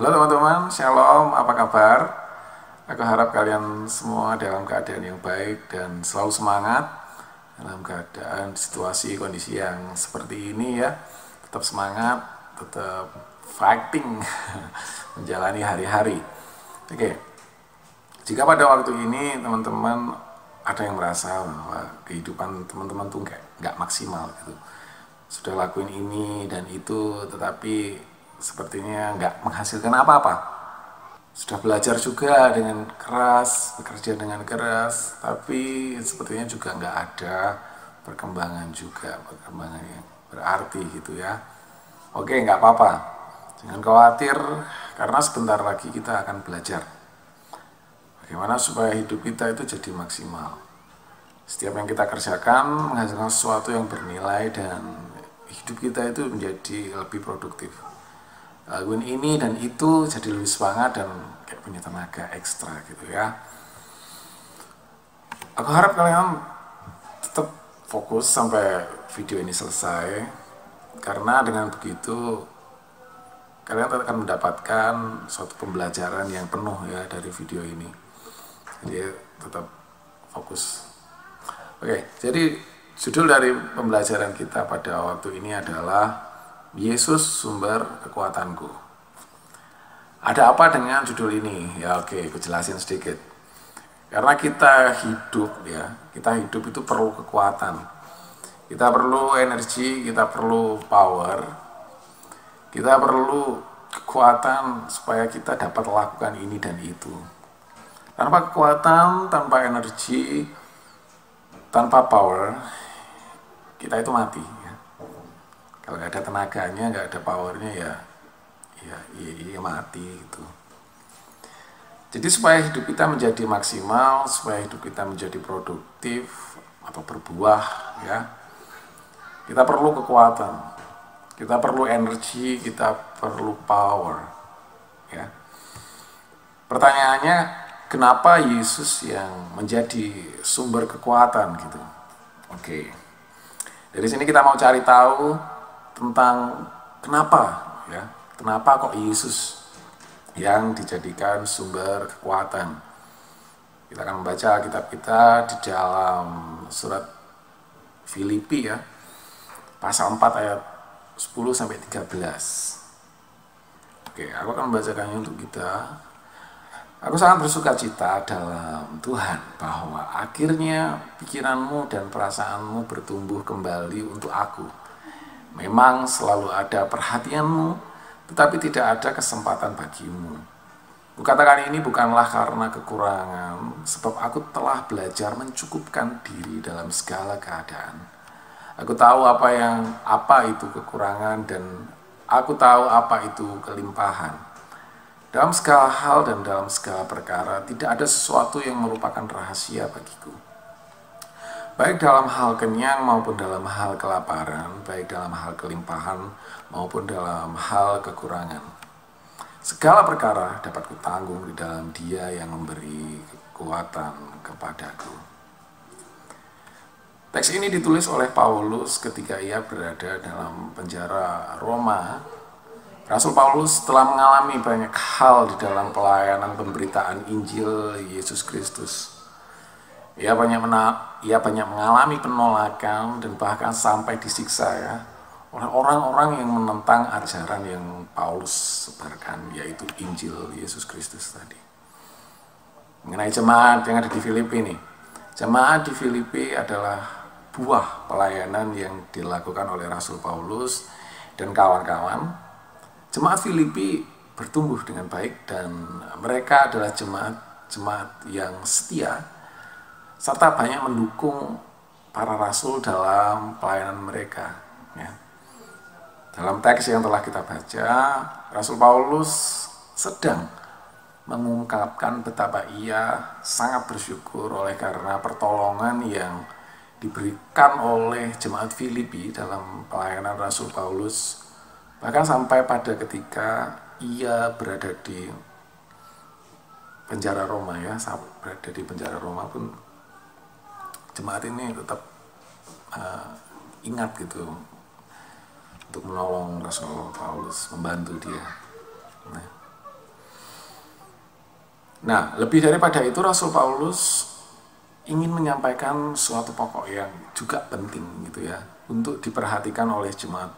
Halo teman-teman, Shalom, apa kabar? Aku harap kalian semua dalam keadaan yang baik dan selalu semangat dalam keadaan situasi kondisi yang seperti ini ya. Tetap semangat, tetap fighting menjalani hari-hari. Oke, jika pada waktu ini teman-teman ada yang merasa bahwa kehidupan teman-teman tuh nggak maksimal gitu, sudah lakuin ini dan itu tetapi sepertinya nggak menghasilkan apa-apa, sudah belajar juga dengan keras, bekerja dengan keras, tapi sepertinya juga nggak ada perkembangan yang berarti gitu ya. Oke, nggak apa-apa, jangan khawatir karena sebentar lagi kita akan belajar bagaimana supaya hidup kita itu jadi maksimal. Setiap yang kita kerjakan menghasilkan sesuatu yang bernilai dan hidup kita itu menjadi lebih produktif. Lakuin ini dan itu jadi lebih semangat dan kayak punya tenaga ekstra gitu ya. Aku harap kalian tetap fokus sampai video ini selesai, karena dengan begitu kalian akan mendapatkan suatu pembelajaran yang penuh ya dari video ini. Jadi tetap fokus. Oke, jadi judul dari pembelajaran kita pada waktu ini adalah Yesus sumber kekuatanku. Ada apa dengan judul ini? Ya oke, aku jelasin sedikit. Karena kita hidup ya, kita hidup itu perlu kekuatan. Kita perlu energi, kita perlu power. Kita perlu kekuatan supaya kita dapat lakukan ini dan itu. Tanpa kekuatan, tanpa energi, tanpa power, kita itu mati. Kalau nggak ada tenaganya, nggak ada powernya ya mati gitu. Jadi supaya hidup kita menjadi maksimal, supaya hidup kita menjadi produktif atau berbuah ya, kita perlu kekuatan, kita perlu energi, kita perlu power ya. Pertanyaannya, kenapa Yesus yang menjadi sumber kekuatan gitu? Oke, dari sini kita mau cari tahu tentang kenapa ya, kenapa kok Yesus yang dijadikan sumber kekuatan. Kita akan membaca kitab kita di dalam surat Filipi ya, pasal 4 ayat 10 sampai 13. Oke, aku akan membacakannya untuk kita. Aku sangat bersuka cita dalam Tuhan bahwa akhirnya pikiranmu dan perasaanmu bertumbuh kembali untuk aku. Memang selalu ada perhatianmu, tetapi tidak ada kesempatan bagimu. Kukatakan ini bukanlah karena kekurangan, sebab aku telah belajar mencukupkan diri dalam segala keadaan. Aku tahu apa itu kekurangan dan aku tahu apa itu kelimpahan. Dalam segala hal dan dalam segala perkara tidak ada sesuatu yang merupakan rahasia bagiku. Baik dalam hal kenyang maupun dalam hal kelaparan, baik dalam hal kelimpahan maupun dalam hal kekurangan. Segala perkara dapat kutanggung di dalam Dia yang memberi kekuatan kepadaku. Teks ini ditulis oleh Paulus ketika ia berada dalam penjara Roma. Rasul Paulus telah mengalami banyak hal di dalam pelayanan pemberitaan Injil Yesus Kristus. Ia banyak mengalami penolakan dan bahkan sampai disiksa ya oleh orang-orang yang menentang ajaran yang Paulus sebarkan, yaitu Injil Yesus Kristus tadi. Mengenai jemaat yang ada di Filipi ini, jemaat di Filipi adalah buah pelayanan yang dilakukan oleh Rasul Paulus dan kawan-kawan. Jemaat Filipi bertumbuh dengan baik dan mereka adalah jemaat yang setia serta banyak mendukung para rasul dalam pelayanan mereka ya. Dalam teks yang telah kita baca, Rasul Paulus sedang mengungkapkan betapa ia sangat bersyukur oleh karena pertolongan yang diberikan oleh jemaat Filipi dalam pelayanan Rasul Paulus, bahkan sampai pada ketika ia berada di penjara Roma ya, saat berada di penjara Roma pun jemaat ini tetap ingat gitu untuk menolong Rasul Paulus, membantu dia. Nah, Nah, lebih daripada itu Rasul Paulus ingin menyampaikan suatu pokok yang juga penting gitu ya, untuk diperhatikan oleh jemaat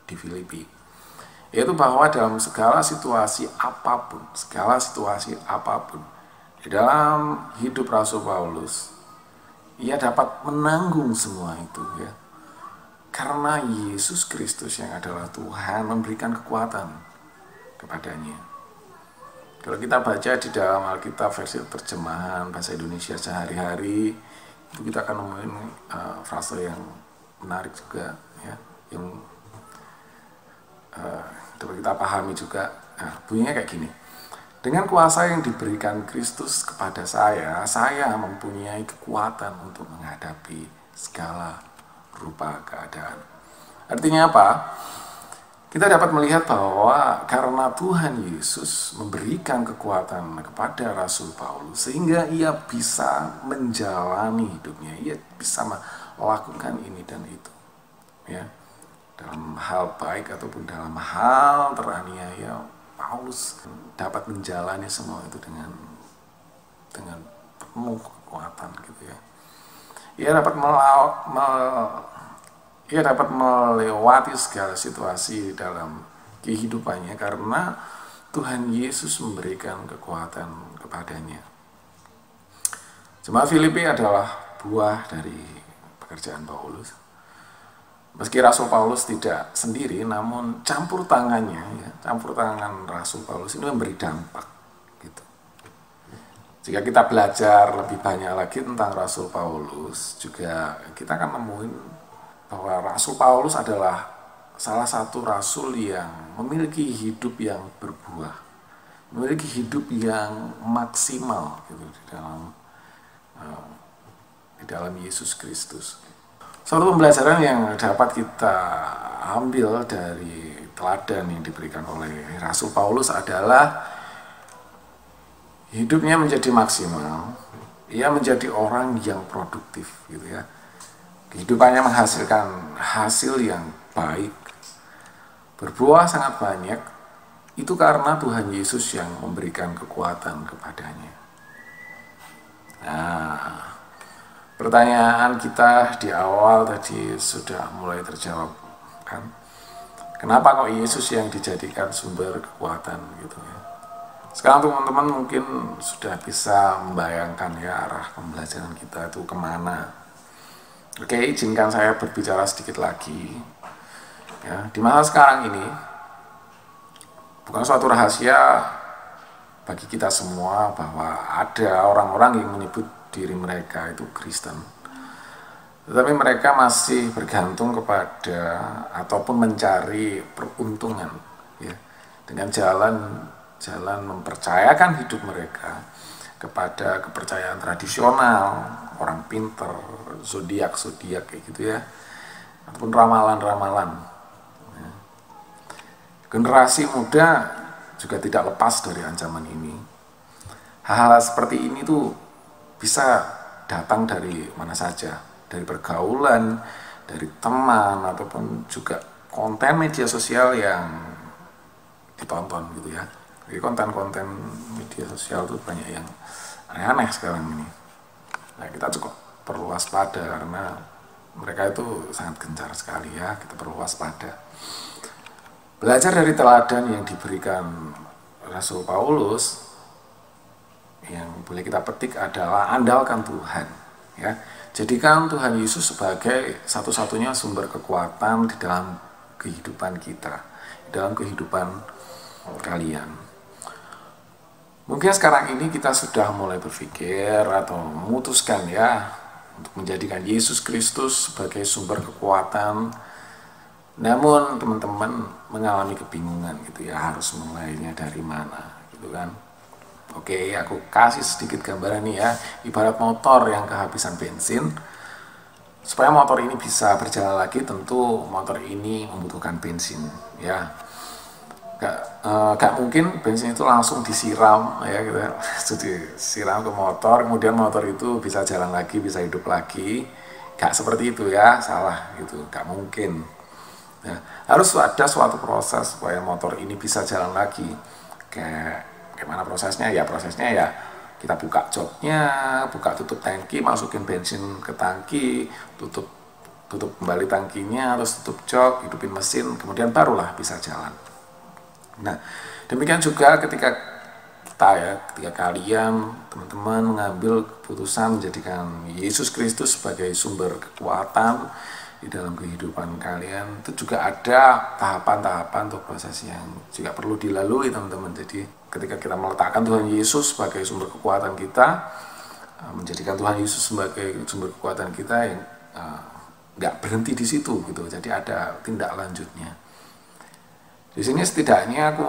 di Filipi. Yaitu bahwa dalam segala situasi apapun di dalam hidup Rasul Paulus, ia dapat menanggung semua itu ya. Karena Yesus Kristus yang adalah Tuhan memberikan kekuatan kepadanya. Kalau kita baca di dalam Alkitab versi terjemahan bahasa Indonesia sehari-hari, itu kita akan nemuin frase yang menarik juga ya, yang dapat kita pahami juga. Nah, bunyinya kayak gini. Dengan kuasa yang diberikan Kristus kepada saya mempunyai kekuatan untuk menghadapi segala rupa keadaan. Artinya apa? Kita dapat melihat bahwa karena Tuhan Yesus memberikan kekuatan kepada Rasul Paulus, sehingga ia bisa menjalani hidupnya, ia bisa melakukan ini dan itu, ya, dalam hal baik ataupun dalam hal teraniaya, Paulus dapat menjalani semua itu dengan penuh kekuatan gitu ya. Ia dapat melewati segala situasi dalam kehidupannya karena Tuhan Yesus memberikan kekuatan kepadanya. Jemaat Filipi adalah buah dari pekerjaan Paulus. Meski Rasul Paulus tidak sendiri, namun campur tangan Rasul Paulus ini memberi dampak gitu. Jika kita belajar lebih banyak lagi tentang Rasul Paulus, juga kita akan nemuin bahwa Rasul Paulus adalah salah satu rasul yang memiliki hidup yang berbuah, memiliki hidup yang maksimal gitu di dalam Yesus Kristus. Suatu pembelajaran yang dapat kita ambil dari teladan yang diberikan oleh Rasul Paulus adalah hidupnya menjadi maksimal, ia menjadi orang yang produktif gitu ya. Kehidupannya menghasilkan hasil yang baik, berbuah sangat banyak, itu karena Tuhan Yesus yang memberikan kekuatan kepadanya. Nah, pertanyaan kita di awal tadi sudah mulai terjawab kan? Kenapa kok Yesus yang dijadikan sumber kekuatan gitu ya? Sekarang teman-teman mungkin sudah bisa membayangkan ya arah pembelajaran kita itu kemana. Oke, izinkan saya berbicara sedikit lagi. Ya, di masa sekarang ini bukan suatu rahasia bagi kita semua bahwa ada orang-orang yang menyebut diri mereka itu Kristen, tetapi mereka masih bergantung kepada ataupun mencari peruntungan ya, dengan jalan mempercayakan hidup mereka kepada kepercayaan tradisional, orang pinter, zodiak kayak gitu ya, ataupun ramalan. Ya. Generasi muda juga tidak lepas dari ancaman ini. Hal-hal seperti ini tuh bisa datang dari mana saja, dari pergaulan, dari teman, ataupun juga konten media sosial yang ditonton gitu ya. Jadi konten-konten media sosial itu banyak yang aneh-aneh sekarang ini. Nah, kita cukup perlu waspada karena mereka itu sangat gencar sekali ya, kita perlu waspada. Belajar dari teladan yang diberikan Rasul Paulus, yang boleh kita petik adalah andalkan Tuhan ya. Jadikan Tuhan Yesus sebagai satu-satunya sumber kekuatan di dalam kehidupan kita, di dalam kehidupan kalian. Mungkin sekarang ini kita sudah mulai berpikir atau memutuskan ya untuk menjadikan Yesus Kristus sebagai sumber kekuatan. Namun teman-teman mengalami kebingungan gitu ya, harus mulainya dari mana gitu kan. Oke, aku kasih sedikit gambaran nih ya. Ibarat motor yang kehabisan bensin, supaya motor ini bisa berjalan lagi tentu motor ini membutuhkan bensin ya. Gak mungkin bensin itu langsung disiram ya gitu, disiram ke motor, kemudian motor itu bisa jalan lagi, bisa hidup lagi. Gak seperti itu ya, salah gitu, gak mungkin. Nah, harus ada suatu proses supaya motor ini bisa jalan lagi. Kayak Bagaimana prosesnya? Ya prosesnya ya kita buka joknya, buka tutup tangki, masukin bensin ke tangki, tutup kembali tangkinya, terus tutup jok, hidupin mesin, kemudian barulah bisa jalan. Nah, demikian juga ketika kalian, teman-teman mengambil keputusan menjadikan Yesus Kristus sebagai sumber kekuatan di dalam kehidupan kalian, itu juga ada tahapan-tahapan atau proses yang juga perlu dilalui, teman-teman. Jadi ketika kita meletakkan Tuhan Yesus sebagai sumber kekuatan kita, menjadikan Tuhan Yesus sebagai sumber kekuatan kita, yang nggak berhenti di situ gitu. Jadi ada tindak lanjutnya. Di sini setidaknya aku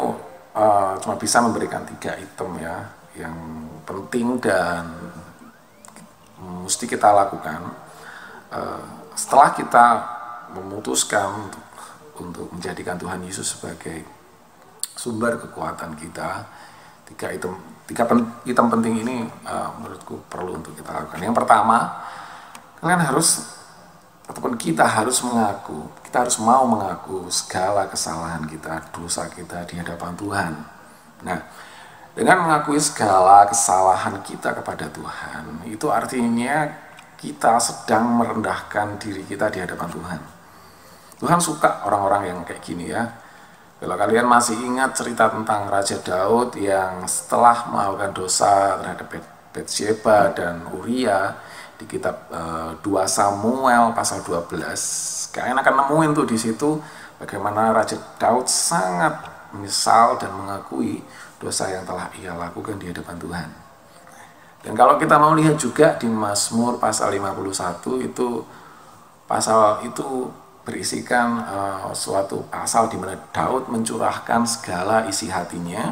cuma bisa memberikan 3 item ya, yang penting dan mesti kita lakukan setelah kita memutuskan untuk menjadikan Tuhan Yesus sebagai sumber kekuatan kita. 3 item penting ini menurutku perlu untuk kita lakukan. Yang pertama, kalian harus, ataupun kita harus mau mengaku segala kesalahan kita, dosa kita di hadapan Tuhan. Nah, dengan mengakui segala kesalahan kita kepada Tuhan, itu artinya kita sedang merendahkan diri kita di hadapan Tuhan. Tuhan suka orang-orang yang kayak gini ya. Kalau kalian masih ingat cerita tentang Raja Daud yang setelah melakukan dosa terhadap Batsheba dan Uria di kitab 2 Samuel pasal 12, kalian akan nemuin tuh di situ bagaimana Raja Daud sangat menyesal dan mengakui dosa yang telah ia lakukan di hadapan Tuhan. Dan kalau kita mau lihat juga di Mazmur pasal 51, itu pasal itu berisikan suatu pasal di mana Daud mencurahkan segala isi hatinya,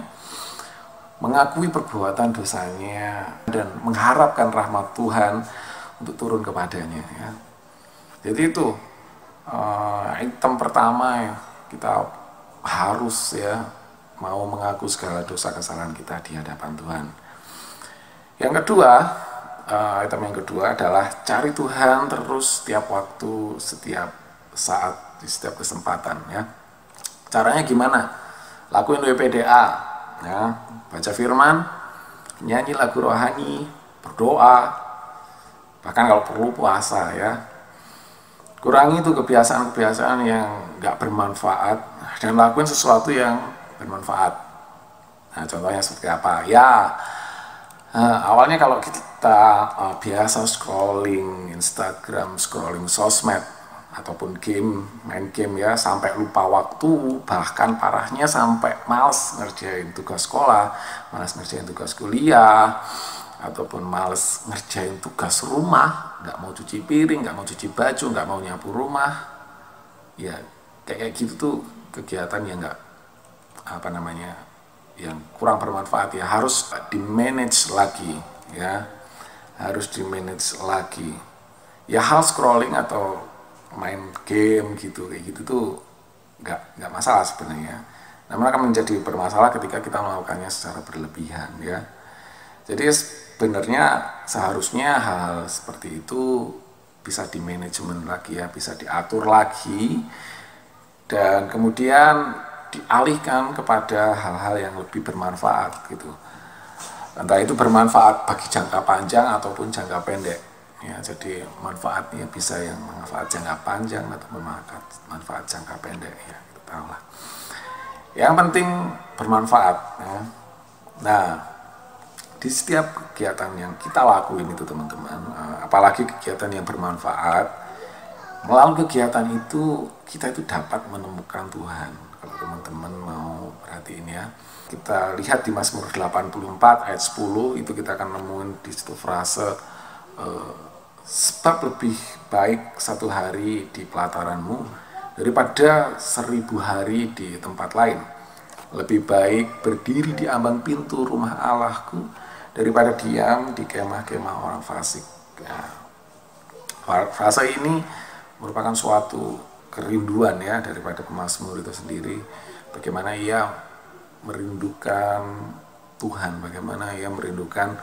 mengakui perbuatan dosanya dan mengharapkan rahmat Tuhan untuk turun kepadanya ya. Jadi itu item pertama ya, kita harus ya mau mengaku segala dosa kesalahan kita di hadapan Tuhan. Yang kedua, item yang kedua adalah cari Tuhan terus setiap waktu, setiap saat, di setiap kesempatan ya. Caranya gimana? Lakuin WPDA ya, baca firman, nyanyi lagu rohani, berdoa, bahkan kalau perlu puasa ya. Kurangi itu kebiasaan-kebiasaan yang nggak bermanfaat dan lakuin sesuatu yang bermanfaat. Nah, contohnya seperti apa? Ya, awalnya kalau kita biasa scrolling Instagram, scrolling sosmed, ataupun main game ya, sampai lupa waktu, bahkan parahnya sampai males ngerjain tugas sekolah, males ngerjain tugas kuliah, ataupun males ngerjain tugas rumah, nggak mau cuci piring, nggak mau cuci baju, nggak mau nyapu rumah, ya kayak gitu tuh kegiatan yang nggak yang kurang bermanfaat ya, harus di-manage lagi ya, harus di-manage lagi ya. Hal scrolling atau main game gitu, kayak gitu tuh nggak masalah sebenarnya, namun akan menjadi bermasalah ketika kita melakukannya secara berlebihan ya. Jadi sebenarnya seharusnya hal seperti itu bisa di-manajemen lagi ya, bisa diatur lagi, dan kemudian dialihkan kepada hal-hal yang lebih bermanfaat gitu. Entah itu bermanfaat bagi jangka panjang ataupun jangka pendek ya. Jadi manfaatnya bisa yang manfaat jangka panjang atau manfaat jangka pendek ya, kita tahu lah. Yang penting bermanfaat ya. Nah, di setiap kegiatan yang kita lakuin itu teman-teman, apalagi kegiatan yang bermanfaat, melalui kegiatan itu kita itu dapat menemukan Tuhan. Kalau teman-teman mau perhatiin ya, kita lihat di Mazmur 84 ayat 10, itu kita akan nemuin di situ frase sebab lebih baik 1 hari di pelataranmu daripada 1000 hari di tempat lain. Lebih baik berdiri di ambang pintu rumah Allahku daripada diam di kemah-kemah orang fasik. Nah, frase ini merupakan suatu kerinduan ya daripada pemazmur itu sendiri, bagaimana ia merindukan Tuhan, bagaimana ia merindukan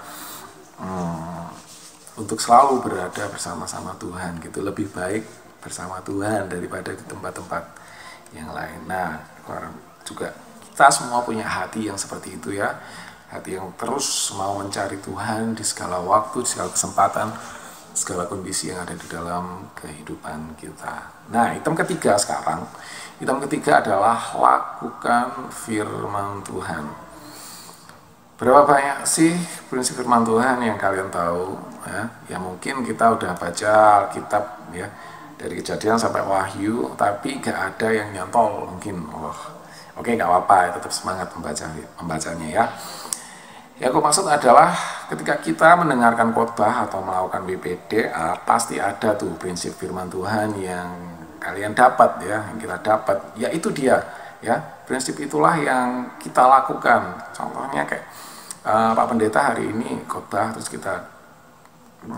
untuk selalu berada bersama-sama Tuhan gitu. Lebih baik bersama Tuhan daripada di tempat-tempat yang lain. Nah, juga kita semua punya hati yang seperti itu ya, hati yang terus mau mencari Tuhan di segala waktu, di segala kesempatan, segala kondisi yang ada di dalam kehidupan kita. Nah, item ketiga sekarang, item ketiga adalah lakukan firman Tuhan. Berapa banyak sih prinsip firman Tuhan yang kalian tahu? Ya mungkin kita udah baca Alkitab ya, dari Kejadian sampai Wahyu, tapi gak ada yang nyantol mungkin. Oke, gak apa-apa, tetap semangat membacanya ya. Yang aku maksud adalah ketika kita mendengarkan khotbah atau melakukan BPDA, pasti ada tuh prinsip firman Tuhan yang kalian dapat ya, yang kita dapat. Ya itu dia ya, prinsip itulah yang kita lakukan. Contohnya kayak Pak Pendeta hari ini khotbah, terus kita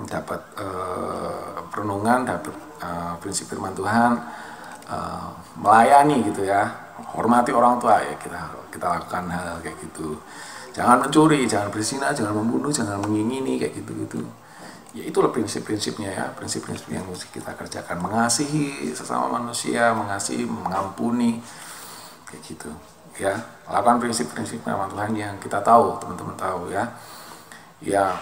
dapat perenungan, dapat prinsip firman Tuhan, melayani gitu ya, hormati orang tua ya, kita lakukan hal kayak gitu. Jangan mencuri, jangan berzina, jangan membunuh, jangan mengingini kayak gitu-gitu. Ya itulah prinsip-prinsipnya ya, prinsip-prinsip yang mesti kita kerjakan, mengasihi sesama manusia, mengasihi, mengampuni kayak gitu ya. Lakukan prinsip-prinsip firman Tuhan yang kita tahu, teman-teman tahu ya. Ya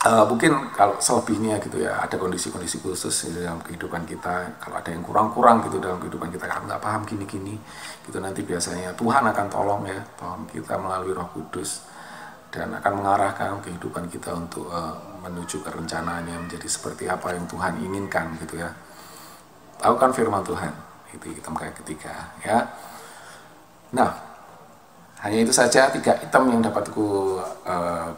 mungkin kalau selebihnya gitu ya, ada kondisi-kondisi khusus di dalam kehidupan kita. Kalau ada yang kurang-kurang gitu dalam kehidupan kita, kalau nggak paham gini-gini gitu, nanti biasanya Tuhan akan tolong ya, tolong kita melalui Roh Kudus, dan akan mengarahkan kehidupan kita untuk menuju ke rencanaannya menjadi seperti apa yang Tuhan inginkan gitu ya. Lakukan firman Tuhan, itu item ketiga ya. Nah, hanya itu saja 3 item yang dapat aku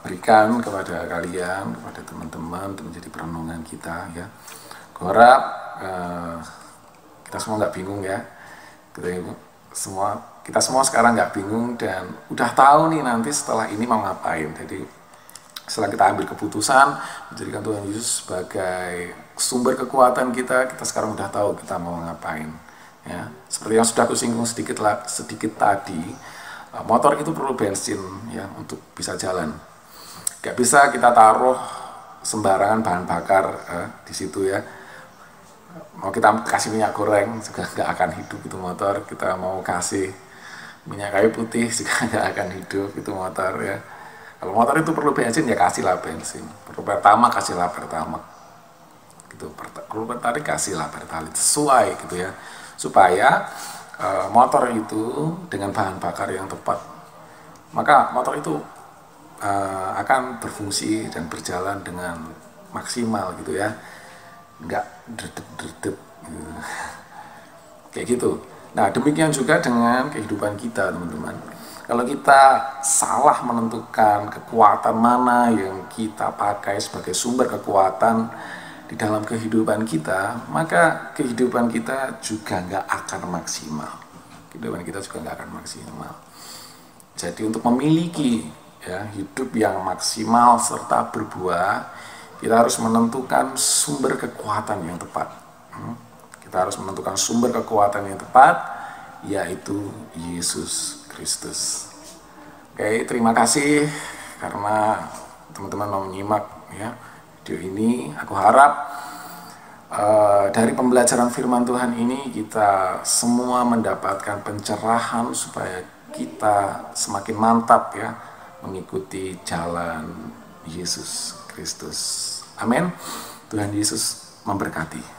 berikan kepada kalian, kepada teman-teman untuk menjadi perenungan kita ya. Aku harap kita semua nggak bingung ya. Kita semua sekarang nggak bingung dan udah tahu nih nanti setelah ini mau ngapain. Jadi setelah kita ambil keputusan menjadikan Tuhan Yesus sebagai sumber kekuatan kita sekarang udah tahu kita mau ngapain ya. Seperti yang sudah aku singgung sedikit tadi, motor itu perlu bensin ya untuk bisa jalan. Gak bisa kita taruh sembarangan bahan bakar di situ ya. Mau kita kasih minyak goreng juga gak akan hidup itu motor. Kita mau kasih minyak kayu putih juga gak akan hidup itu motor ya. Kalau motor itu perlu bensin ya kasihlah bensin. Perlu pertama kasihlah pertama. Gitu. Perlu pertarik kasihlah pertalit sesuai gitu ya. Supaya motor itu dengan bahan bakar yang tepat, maka motor itu akan berfungsi dan berjalan dengan maksimal gitu ya, nggak derdep-derdep gitu. Kayak gitu. Nah demikian juga dengan kehidupan kita teman-teman. Kalau kita salah menentukan kekuatan mana yang kita pakai sebagai sumber kekuatan di dalam kehidupan kita, maka kehidupan kita juga nggak akan maksimal. Kehidupan kita juga nggak akan maksimal. Jadi untuk memiliki ya, hidup yang maksimal serta berbuah, kita harus menentukan sumber kekuatan yang tepat. Kita harus menentukan sumber kekuatan yang tepat, yaitu Yesus Kristus. Oke, terima kasih karena teman-teman mau menyimak ya video ini. Aku harap dari pembelajaran firman Tuhan ini kita semua mendapatkan pencerahan supaya kita semakin mantap ya mengikuti jalan Yesus Kristus. Amin. Tuhan Yesus memberkati.